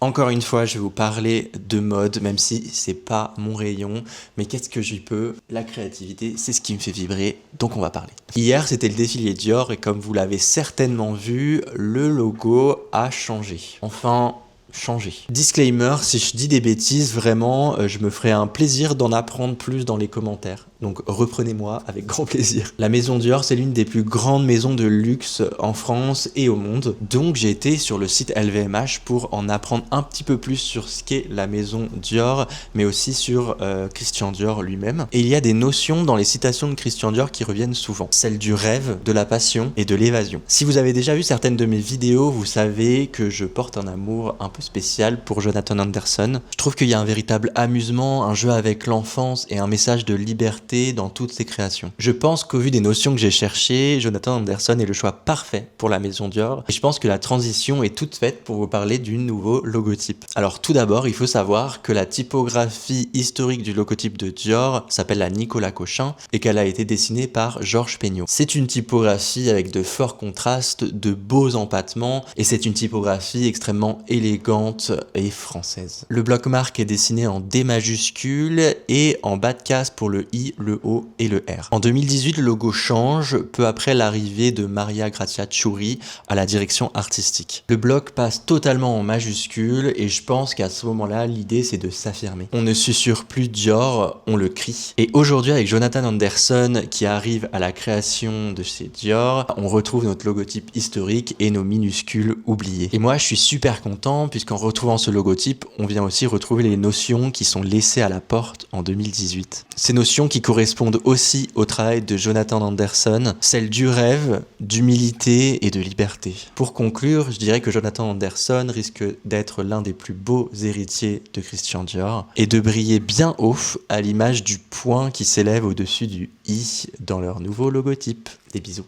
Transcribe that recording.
Encore une fois, je vais vous parler de mode, même si c'est pas mon rayon. Mais qu'est-ce que j'y peux? La créativité, c'est ce qui me fait vibrer, donc on va parler. Hier, c'était le défilé Dior et comme vous l'avez certainement vu, le logo a changé. Enfin, changé. Disclaimer, si je dis des bêtises, vraiment, je me ferai un plaisir d'en apprendre plus dans les commentaires. Donc reprenez-moi avec grand plaisir. La maison Dior, c'est l'une des plus grandes maisons de luxe en France et au monde. Donc j'ai été sur le site LVMH pour en apprendre un petit peu plus sur ce qu'est la maison Dior, mais aussi sur Christian Dior lui-même. Et il y a des notions dans les citations de Christian Dior qui reviennent souvent. Celle du rêve, de la passion et de l'évasion. Si vous avez déjà vu certaines de mes vidéos, vous savez que je porte un amour un peu spécial pour Jonathan Anderson. Je trouve qu'il y a un véritable amusement, un jeu avec l'enfance et un message de liberté dans toutes ses créations. Je pense qu'au vu des notions que j'ai cherchées, Jonathan Anderson est le choix parfait pour la maison Dior et je pense que la transition est toute faite pour vous parler du nouveau logotype. Alors tout d'abord, il faut savoir que la typographie historique du logotype de Dior s'appelle la Nicolas Cochin et qu'elle a été dessinée par Georges Peignot. C'est une typographie avec de forts contrastes, de beaux empattements et c'est une typographie extrêmement élégante et française. Le bloc-marque est dessiné en D majuscule et en bas de case pour le I, le O et le R. En 2018, le logo change, peu après l'arrivée de Maria Grazia Chiuri à la direction artistique. Le bloc passe totalement en majuscule et je pense qu'à ce moment-là, l'idée c'est de s'affirmer. On ne susurre plus Dior, on le crie. Et aujourd'hui, avec Jonathan Anderson qui arrive à la création de chez Dior, on retrouve notre logotype historique et nos minuscules oubliés. Et moi, je suis super content puisqu'en retrouvant ce logotype, on vient aussi retrouver les notions qui sont laissées à la porte en 2018. Ces notions qui correspondent aussi au travail de Jonathan Anderson, celle du rêve, d'humilité et de liberté. Pour conclure, je dirais que Jonathan Anderson risque d'être l'un des plus beaux héritiers de Christian Dior et de briller bien haut à l'image du point qui s'élève au-dessus du I dans leur nouveau logotype. Des bisous.